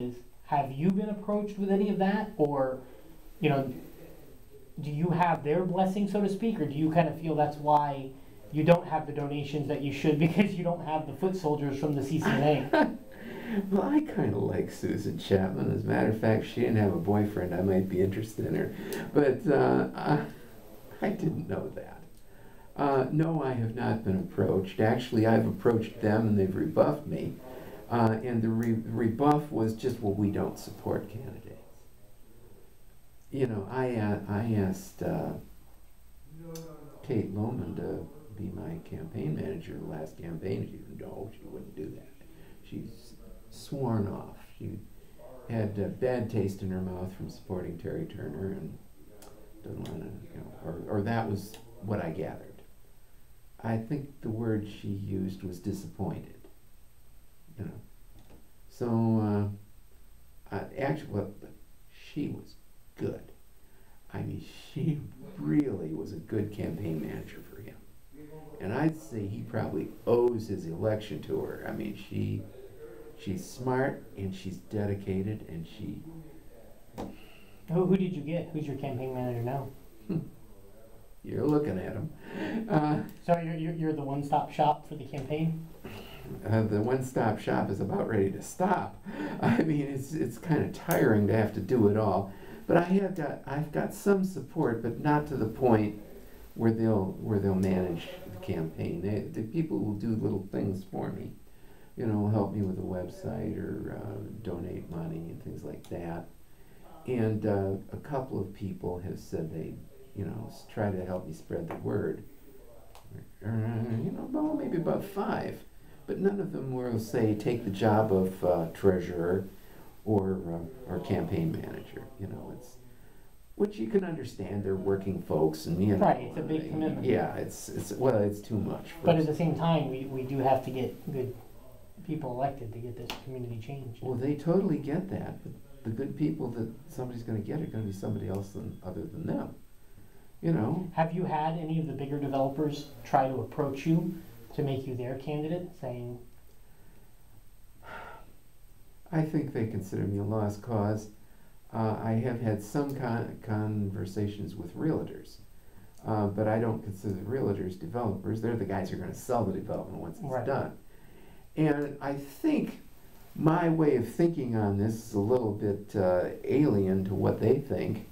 is, have you been approached with any of that? Or, you know, do you have their blessing, so to speak, or do you kind of feel that's why you don't have the donations that you should because you don't have the foot soldiers from the CCNA? Well, I kind of like Susan Chapman. As a matter of fact, she didn't have a boyfriend. I might be interested in her. But I didn't know that. No, I have not been approached. Actually, I've approached them and they've rebuffed me. And the rebuff was just, well, we don't support candidates. You know, I asked Kate Lohman to be my campaign manager the last campaign. She wouldn't do that. She's sworn off. She had a bad taste in her mouth from supporting Terry Turner and doesn't want to, you know, or that was what I gathered. I think the word she used was disappointed, you know. So, actually, well, she was good. I mean, she really was a good campaign manager for him. And I'd say he probably owes his election to her. I mean, she's smart and she's dedicated and she... Who did you get? Who's your campaign manager now? You're looking at him. So you're the one-stop shop for the campaign? The one-stop shop is about ready to stop. I mean, it's kind of tiring to have to do it all. But I've got some support, but not to the point where they'll manage the campaign. The people will do little things for me, you know, help me with a website or donate money and things like that. And a couple of people have said they, you know, try to help me spread the word. You know, well, maybe about 5, but none of them will say take the job of treasurer or campaign manager. You know, it's, which you can understand. They're working folks, and you know, Right, it's a big commitment. Yeah, it's well, it's too much. But at the same time, we do have to get good people elected to get this community changed. Well, they totally get that, but the good people that somebody's going to get are going to be somebody else other than them. You know. Have you had any of the bigger developers try to approach you to make you their candidate, saying? I think they consider me a lost cause. I have had some conversations with realtors, but I don't consider the realtors developers. They're the guys who are going to sell the development once it's Right. done. And I think my way of thinking on this is a little bit alien to what they think.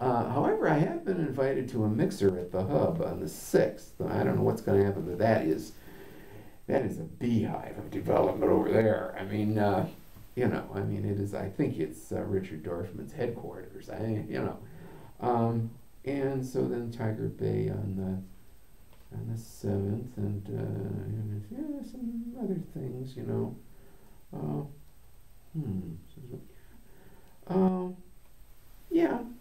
However, I have been invited to a mixer at the Hub on the 6th. I don't know what's going to happen, but that is a beehive of development over there. I mean, you know, I mean, it is. I think it's Richard Dorfman's headquarters. You know, and so then Tiger Bay on the 7th, and yeah, some other things, you know.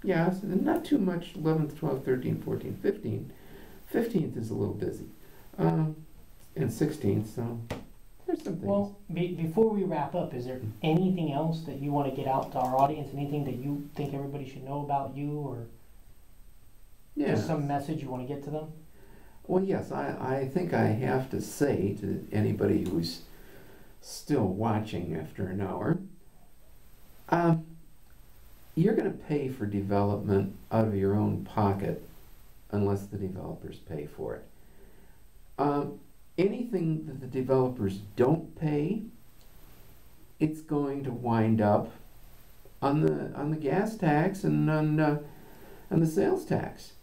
Yeah, so not too much. 11th, 12th, 13th, 14th, 15th. 15th is a little busy, and 16th. So there's some things. Well, before we wrap up, is there anything else that you want to get out to our audience? Anything that you think everybody should know about you, or just some message you want to get to them? Well, yes, I think I have to say to anybody who's still watching after an hour, you're going to pay for development out of your own pocket unless the developers pay for it. Anything that the developers don't pay, it's going to wind up on the gas tax and on the sales tax.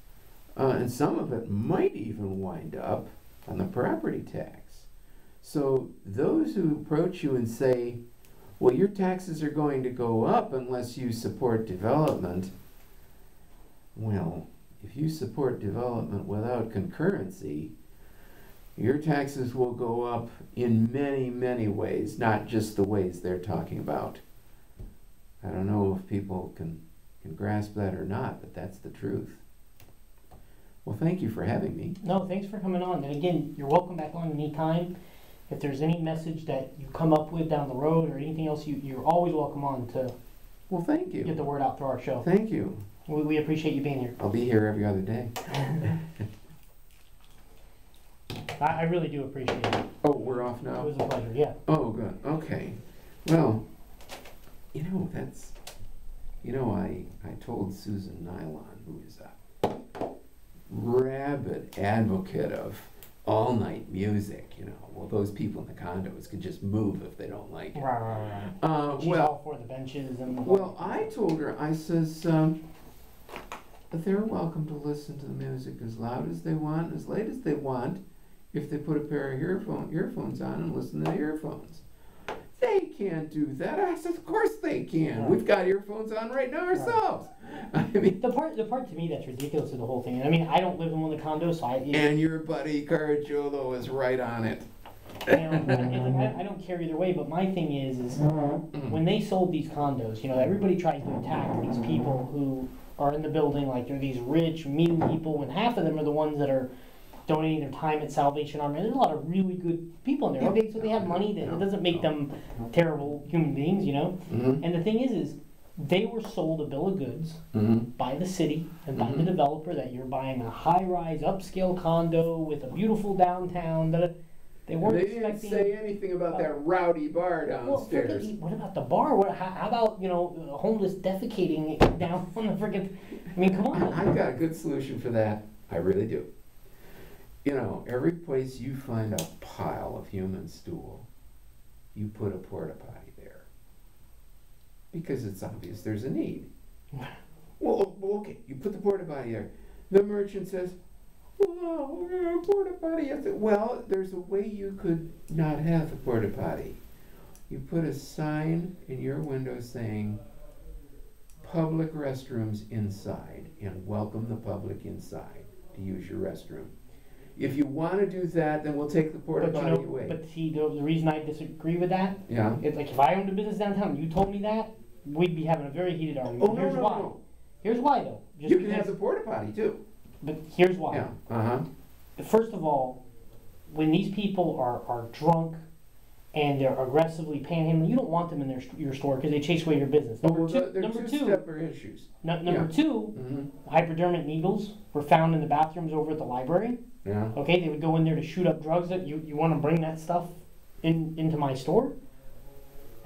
And some of it might even wind up on the property tax. So those who approach you and say, well, your taxes are going to go up unless you support development. Well, if you support development without concurrency, your taxes will go up in many, many ways, not just the ways they're talking about. I don't know if people can grasp that or not, but that's the truth. Well, thank you for having me. No, thanks for coming on. And again, you're welcome back on anytime. If there's any message that you come up with down the road or anything else, you're always welcome on to Well, thank you. get the word out through our show. Thank you. We appreciate you being here. I'll be here every other day. I really do appreciate it. Oh, we're off now? It was a pleasure, yeah. Oh, good. Okay. Well, that's, I told Susan Nylon, who is a rabid advocate of all-night music, well, those people in the condos can just move if they don't like it. Right. She's all for the benches and... Well, I told her, I says, they're welcome to listen to the music as loud as they want, as late as they want, if they put a pair of earphones on and listen to the earphones. They can't do that. I said, of course they can. We've got earphones on right now ourselves. I mean, the part to me that's ridiculous of the whole thing. I mean, I don't live in one of the condos, so and your buddy Cargiolo is right on it. I don't care either way. But my thing is when they sold these condos, everybody tries to attack these people who are in the building, like they're these rich, mean people, and half of them are the ones that are donating their time at Salvation Army. There's a lot of really good people in there. Okay, so they have money. It doesn't make them terrible human beings, And the thing is they were sold a bill of goods by the city and by the developer that you're buying a high-rise, upscale condo with a beautiful downtown. They didn't say anything about that rowdy bar downstairs. Well, what about the bar? How about homeless defecating down on the freaking? I mean, come on. I've got a good solution for that. I really do. Every place you find a pile of human stool, you put a porta potty there. Because it's obvious there's a need. Well, okay, you put the porta potty there. The merchant says, well, a porta potty. I said, well, there's a way you could not have a porta potty. You put a sign in your window saying, public restrooms inside, and welcome the public inside to use your restroom. If you want to do that, then we'll take the porta potty away. But see, the reason I disagree with that, it's like if I owned a business downtown and you told me that, we'd be having a very heated argument. Here's why. No. Here's why, though. You can have the porta potty, too. But here's why. Yeah. First of all, when these people are drunk and they're aggressively panhandling, you don't want them in your store because they chase away your business. Number two, hypodermic needles were found in the bathrooms over at the library. Yeah. Okay, they would go in there to shoot up drugs. That you want to bring that stuff into my store,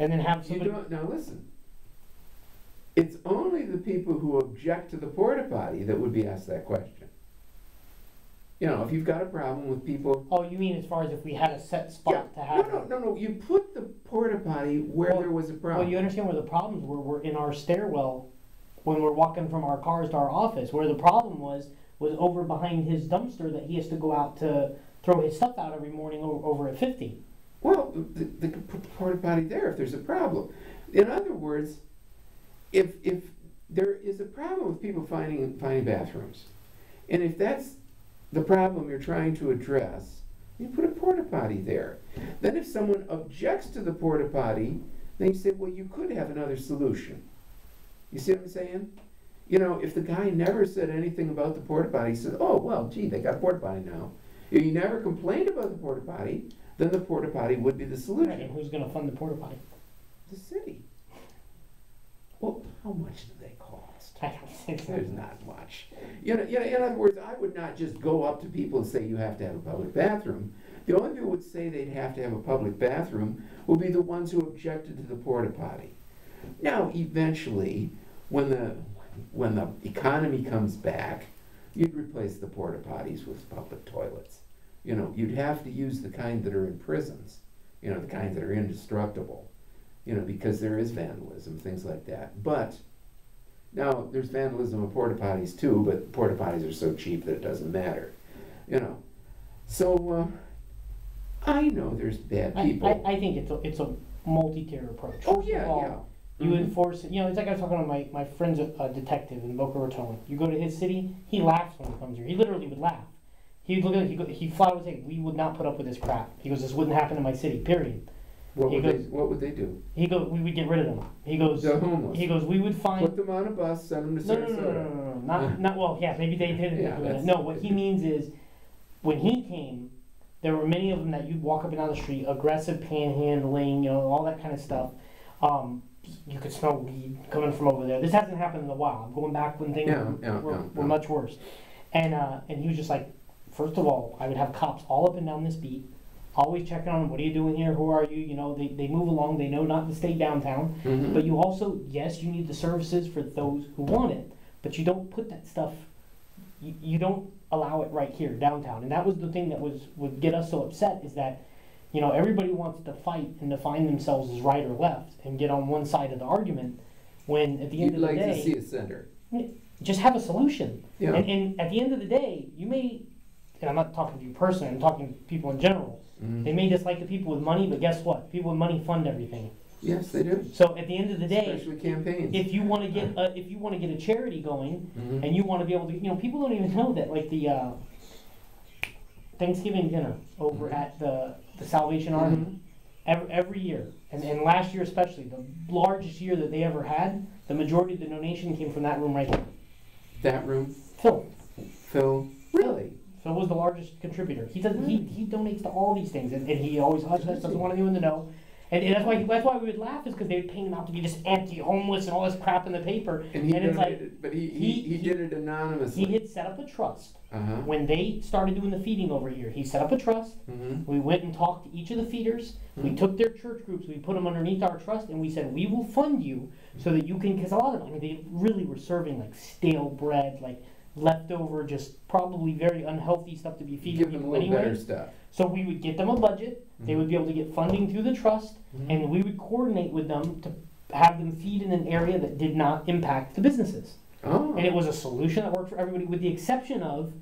and then have somebody. Now listen. It's only the people who object to the porta potty that would be asked that question. If you've got a problem with people. Oh, you mean as far as if we had a set spot to have? No. You put the porta potty where there was a problem. Well, you understand where the problems were in our stairwell when we're walking from our cars to our office. Where the problem was over behind his dumpster that he has to go out to throw his stuff out every morning over at 50. Well, they could put the porta potty there if there's a problem. In other words, if there is a problem with people finding bathrooms, and if that's the problem you're trying to address, you put a porta potty there. Then if someone objects to the porta potty, then you say, well, you could have another solution. You see what I'm saying? If the guy never said anything about the porta potty, he said, oh, well, gee, they got a porta potty now. If he never complained about the porta potty, then the porta potty would be the solution. Right, and who's going to fund the porta potty? The city. Well, how much do they cost? There's not much. In other words, I would not just go up to people and say you have to have a public bathroom. The only people who would say they'd have to have a public bathroom would be the ones who objected to the porta potty. Now, eventually, when the economy comes back, you'd replace the porta potties with public toilets. You'd have to use the kind that are in prisons, the kinds that are indestructible, because there is vandalism, things like that. But now there's vandalism of porta potties too, but porta potties are so cheap that it doesn't matter, So I know there's bad people. I think it's a multi-tier approach. You enforce it. It's like I was talking to my friend's a detective in Boca Raton. You go to his city, he laughs when he comes here. He literally would laugh. He'd look at it, he flat would say, we would not put up with this crap. He goes, this wouldn't happen in my city, period. What would they do? He goes, we would get rid of them. He goes, the homeless. He goes, we would find. Put them on a bus, send them to Sarasota. No. Not well. Yeah, maybe they did. No, what he means is, when he came, there were many of them that you'd walk up and down the street, aggressive panhandling, all that kind of stuff. You could smell weed coming from over there. This hasn't happened in a while. I'm going back when things were much worse. And he was just like, first of all, I would have cops all up and down this beat. always checking on them. What are you doing here? Who are you? You know, they move along. They know not to stay downtown. Mhm. But you also, yes, you need the services for those who want it, but you don't put that stuff, you don't allow it right here downtown. And that was the thing that would get us so upset, is that, you know, everybody wants to fight and define themselves as right or left and get on one side of the argument, when at the end You'd of the like to day, see a center. just have a solution. Yeah. And at the end of the day, you may, and I'm not talking to you personally, I'm talking to people in general. Mhm. They may dislike the people with money, but guess what? People with money fund everything. Yes, they do. So at the end of the day, Especially campaigns. if you want to get a charity going, Mhm. and you want to be able to, you know, people don't even know that, like the Thanksgiving dinner over Mhm. at the Salvation Army, Mhm. every year, and last year especially, the largest year that they ever had, the majority of the donation came from that room right here. That room, Phil Phil, really? Phil was the largest contributor. He does he donates to all these things, and he always doesn't want anyone to know. And that's why we would laugh, is because they would paint him out to be this anti-homeless and all this crap in the paper. And he it's like, donated, but he did it anonymously. he had set up a trust. Uh-huh. When they started doing the feeding over here, he set up a trust. Mhm. We went and talked to each of the feeders. We Mhm. took their church groups, we put them underneath our trust, and we said, we will fund you so that you can, because a lot of them, I mean, they really were serving like stale bread, like leftover, just probably very unhealthy stuff to be feeding Give them a people little anyway. better stuff. So we would get them a budget, they would be able to get funding through the trust, Mhm. and we would coordinate with them to have them feed in an area that did not impact the businesses. Oh. And it was a solution that worked for everybody, with the exception of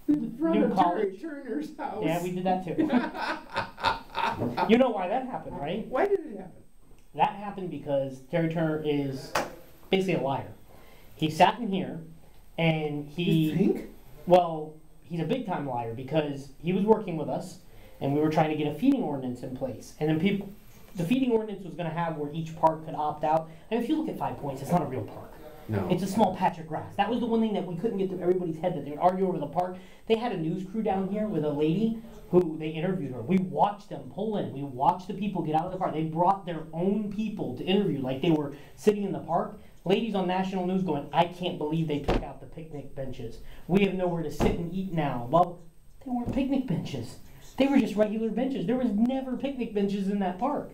in front New of Terry college. Turner's house. Yeah, we did that too. You know why that happened, right? Why did it happen? That happened because Terry Turner is basically a liar. He sat in here and You think? well, he's a big time liar, because he was working with us and we were trying to get a feeding ordinance in place. And then the feeding ordinance was going to have where each park could opt out. And if you look at 5 Points, it's not a real park. No. It's a small patch of grass. That was the one thing that we couldn't get through everybody's head, that they would argue over the park. They had a news crew down here with a lady who they interviewed her. We watched them pull in. We watched the people get out of the car. They brought their own people to interview, like they were sitting in the park. Ladies on national news going, I can't believe they took out the picnic benches. We have nowhere to sit and eat now. Well, they weren't picnic benches. They were just regular benches. There was never picnic benches in that park,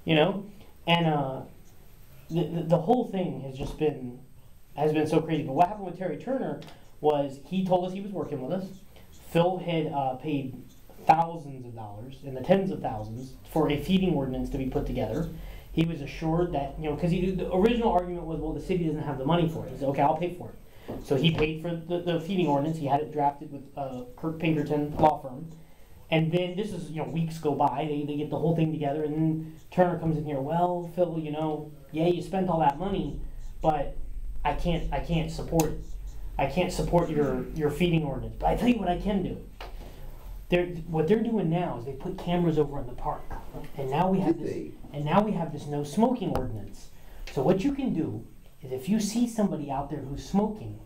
you know? And the whole thing has been so crazy. But what happened with Terry Turner was, he told us he was working with us. Phil had paid thousands of dollars, in the tens of thousands, for a feeding ordinance to be put together. He was assured that, you know, because the original argument was, well, the city doesn't have the money for it. He said, okay, I'll pay for it. So he paid for the feeding ordinance. He had it drafted with Kirk Pinkerton law firm. And then this is, you know, weeks go by. They get the whole thing together, and then Turner comes in here. Well, Phil, you know, yeah, you spent all that money, but I can't support it. I can't support your feeding ordinance. But I tell you what I can do. What they're doing now is they put cameras over in the park, and now we have this no smoking ordinance. So what you can do is, if you see somebody out there who's smoking,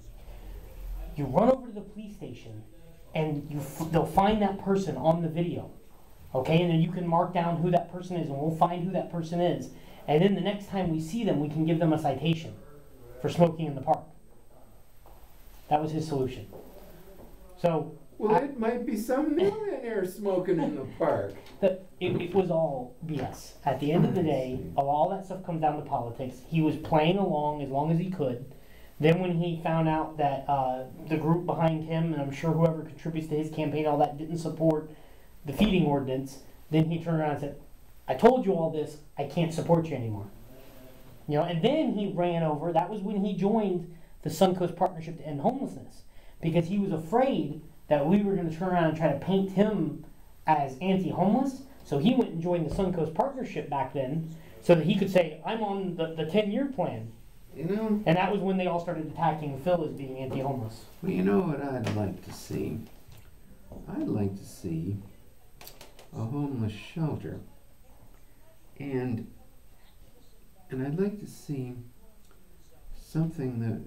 you run over to the police station, and they'll find that person on the video, okay? And then you can mark down who that person is, and we'll find who that person is. And then the next time we see them, we can give them a citation for smoking in the park. That was his solution. So. Well, it might be some millionaire smoking in the park. It was all BS. At the end of the day, all that stuff comes down to politics. He was playing along as long as he could. Then when he found out that the group behind him, and I'm sure whoever contributes to his campaign, all that, didn't support the feeding ordinance, then he turned around and said, I told you all this, I can't support you anymore. You know, and then he ran over. That was when he joined the Suncoast Partnership to End Homelessness, because he was afraid that we were going to turn around and try to paint him as anti-homeless. So he went and joined the Suncoast Partnership back then, so that he could say, I'm on the 10-year plan. You know? And that was when they all started attacking Phil as being anti-homeless. Well, you know what I'd like to see? I'd like to see a homeless shelter. And I'd like to see something that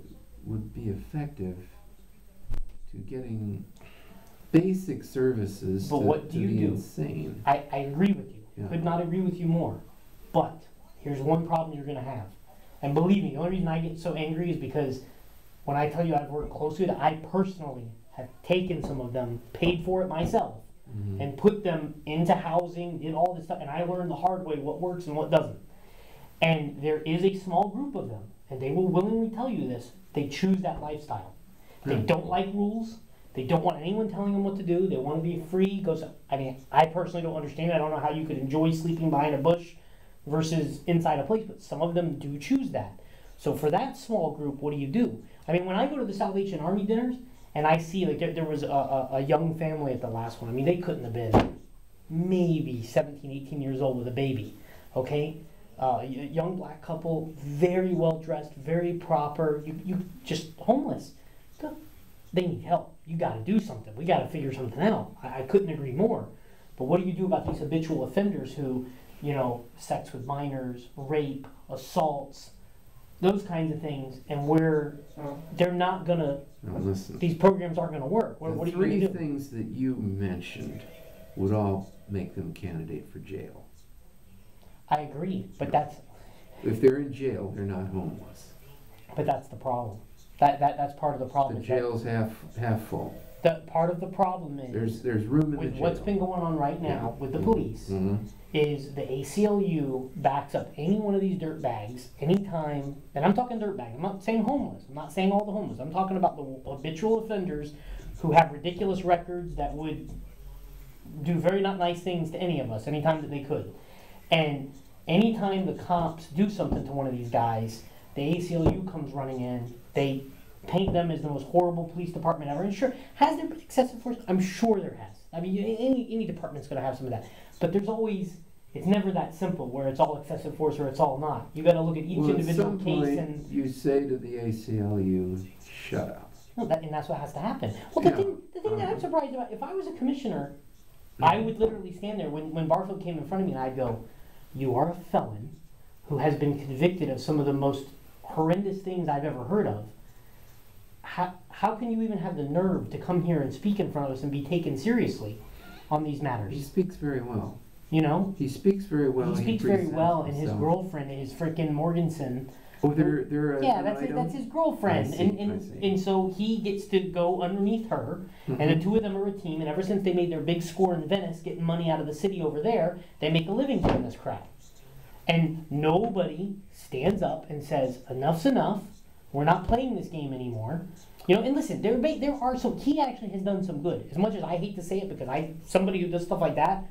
would be effective to getting basic services But what do to you the do? insane. I agree with you. Yeah. Could not agree with you more. But here's one problem you're going to have. And believe me, the only reason I get so angry is because when I tell you I've worked closely with it, I personally have taken some of them, paid for it myself, and put them into housing, did all this stuff, and I learned the hard way what works and what doesn't. And there is a small group of them, and they will willingly tell you this, they choose that lifestyle. They don't like rules. They don't want anyone telling them what to do. They want to be free. I mean, I personally don't understand it. I don't know how you could enjoy sleeping behind a bush versus inside a place, but some of them do choose that. So for that small group, what do? I mean, when I go to the Salvation Army dinners, and I see, like, there was a young family at the last one. I mean, they couldn't have been maybe 17, 18 years old with a baby, okay? A young black couple, very well dressed, very proper, you just homeless. They need help. You got to do something. We got to figure something out. I couldn't agree more. But what do you do about these habitual offenders who, sex with minors, rape, assaults, those kinds of things, and they're not going to, these programs aren't going to work. What are you going to do? The three things that you mentioned would all make them a candidate for jail. I agree, but if they're in jail, they're not homeless. But that's the problem. That's part of the problem. The jail's half full. The part of the problem is there's room in the with jail. what's been going on right now with the police is the ACLU backs up any one of these dirt bags anytime, and I'm talking dirt bag. I'm not saying homeless. I'm not saying all the homeless. I'm talking about the habitual offenders who have ridiculous records that would do very not nice things to any of us anytime that they could. And anytime the cops do something to one of these guys, the ACLU comes running in. They paint them as the most horrible police department ever. And sure, has there been excessive force? I'm sure there has. I mean, any department's going to have some of that. But there's always, it's never that simple where it's all excessive force or it's all not. You got to look at each individual case and you say to the ACLU, shut up. No, and that's what has to happen. Well, the thing that I'm surprised about, if I was a commissioner, I would literally stand there when Barfield came in front of me and I'd go, you are a felon who has been convicted of some of the most horrendous things I've ever heard of. How can you even have the nerve to come here and speak in front of us and be taken seriously on these matters? He speaks very well. He speaks very well. He speaks very well, and his girlfriend is frickin' Morganson. Oh, they're that's his girlfriend, and so he gets to go underneath her, and the two of them are a team. And ever since they made their big score in Venice, getting money out of the city over there, they make a living doing this crap. And nobody stands up and says, enough's enough, we're not playing this game anymore. And listen, there are some, he actually has done some good. As much as I hate to say it, because somebody who does stuff like that,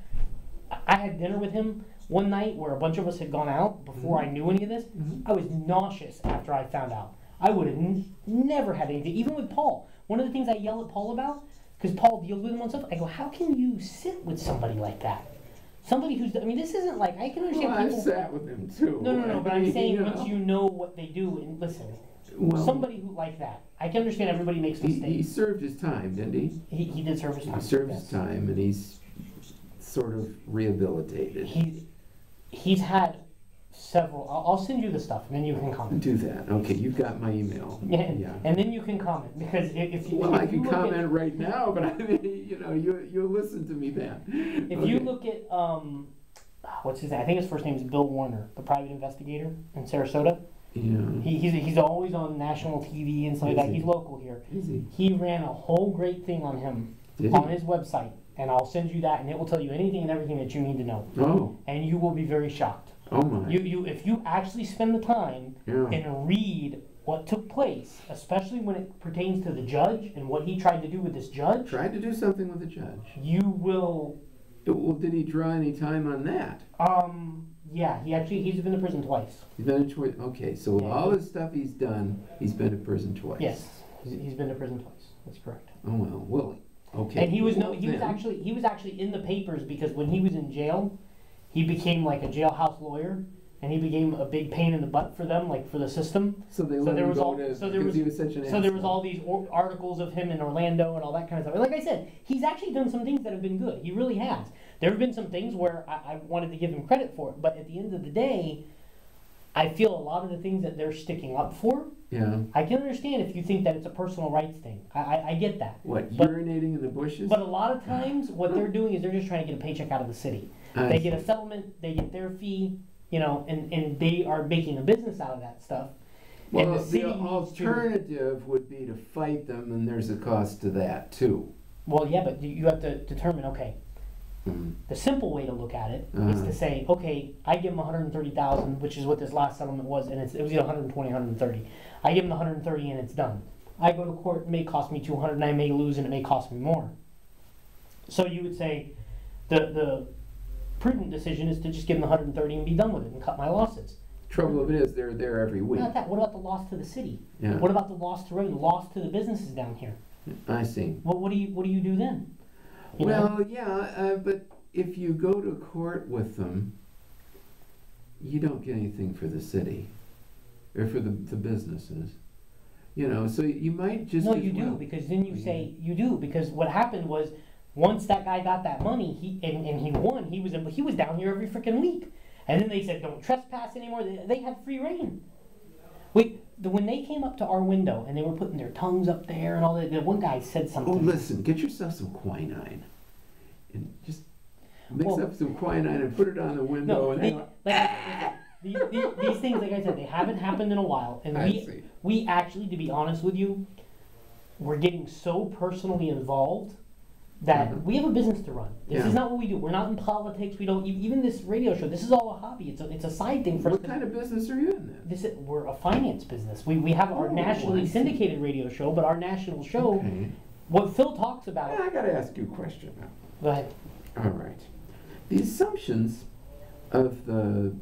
I had dinner with him one night where a bunch of us had gone out before I knew any of this. I was nauseous after I found out. I would have never had anything, even with Paul. One of the things I yell at Paul about, because Paul deals with him on stuff, I go, how can you sit with somebody like that? Somebody who's, this isn't like, I can understand people. I sat with him too. No, but I'm saying once you know what they do, and listen, somebody who like that, I can understand everybody makes mistakes. He served his time, didn't he? He did serve his time. He served his time, and he's sort of rehabilitated. He's had several, I'll send you the stuff, and then you can comment. Do that. Okay, you've got my email. Yeah. And then you can comment, because if you... I can comment right now, but I mean, you'll listen to me then. If you look at, what's his name? I think his first name is Bill Warner, the private investigator in Sarasota. Yeah. He's always on national TV and stuff like that. He's local here. He ran a whole great thing on him on his website, and I'll send you that, and it will tell you anything and everything that you need to know. Oh. And you will be very shocked. Oh my. If you actually spend the time and read what took place, especially when it pertains to the judge and what he tried to do with this judge. Tried to do something with the judge. You will. Well, did he draw any time on that? Yeah, he's been to prison twice. He's been to prison. Okay, so with all the stuff he's done, he's been to prison twice. Yes, he's been to prison twice. That's correct. Oh well, okay. And he was actually in the papers because when he was in jail, he became like a jailhouse lawyer, and he became a big pain in the butt for them, like for the system. So they let him go because he was such an asshole. So there was all these articles of him in Orlando and all that kind of stuff. And like I said, he's actually done some things that have been good. He really has. There have been some things where I wanted to give him credit for it, but at the end of the day, I feel a lot of the things that they're sticking up for, I can understand if you think that it's a personal rights thing. I get that. Urinating in the bushes? But a lot of times, what they're doing is they're just trying to get a paycheck out of the city. They get a settlement, they get their fee, and they are making a business out of that stuff. Well, the alternative would be to fight them, and there's a cost to that, too. Well, yeah, but you have to determine, okay, The simple way to look at it is to say, okay, I give them 130,000, which is what this last settlement was, and it was either 120, 130. I give them the 130 and it's done. I go to court, it may cost me 200, and I may lose, and it may cost me more. So you would say the prudent decision is to just give them the 130 and be done with it and cut my losses. Trouble of it is they're there every week. Not that. What about the loss to the city? Yeah. What about the loss to road, the loss to the businesses down here? I see. Well, what do you do then? Well, yeah, but if you go to court with them, you don't get anything for the city or for the businesses. So you might just... No, you do, because then you say you do, because what happened was once that guy got that money, he won. He was down here every freaking week, and then they said don't trespass anymore. They had free reign. When they came up to our window and they were putting their tongues up there and all that, the one guy said something. Oh, listen, get yourself some quinine and just mix up some quinine and put it on the window. These things, like I said, they haven't happened in a while, and we actually, to be honest with you, we're getting so personally involved that we have a business to run. This is not what we do. We're not in politics. We don't even this radio show. This is all a hobby. It's a side thing for us. What kind of business are you in then? We're a finance business. We have our nationally syndicated radio show, but our national show, what Phil talks about. I got to ask you a question now. Go ahead. All right. The assumptions of the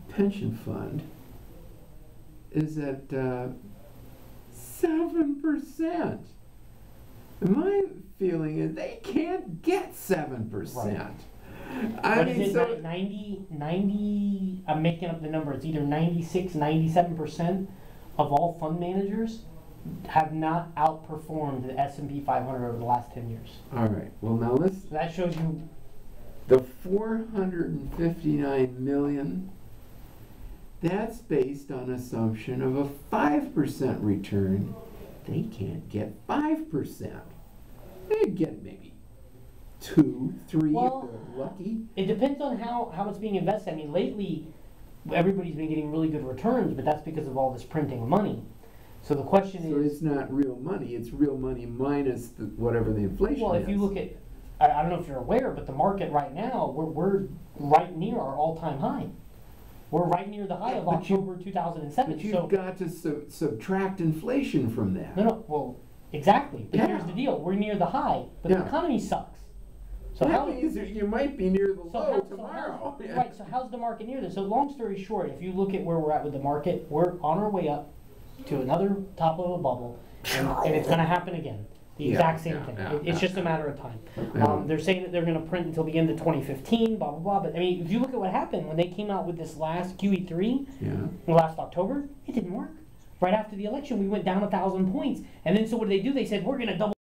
pension fund is at 7%. My feeling is they can't get 7%. Right. I mean, 90, I'm making up the number, it's either 96, 97% of all fund managers have not outperformed the S&P 500 over the last 10 years. All right. Well, now so that shows you the 459 million. That's based on assumption of a 5% return. They can't get 5%. They get maybe 2, 3 if they're lucky. It depends on how it's being invested. I mean, lately everybody's been getting really good returns, but that's because of all this printing of money. So the question is... So it's not real money. It's real money minus whatever the inflation is. Well, if you look at... I don't know if you're aware, but the market right now, we're right near our all-time high. We're right near the high of October 2007. But you've got to subtract inflation from that. No, well, exactly. But here's the deal. We're near the high, but the economy sucks. So that means you might be near the low tomorrow. Right, so how's the market near this? So long story short, if you look at where we're at with the market, we're on our way up to another top of a bubble, and it's going to happen again. The exact same thing. It's just a matter of time. They're saying that they're going to print until the end of 2015, blah, blah, blah. But, I mean, if you look at what happened when they came out with this last QE3, last October, it didn't work. Right after the election, we went down 1,000 points. And then so what did they do? They said, we're going to double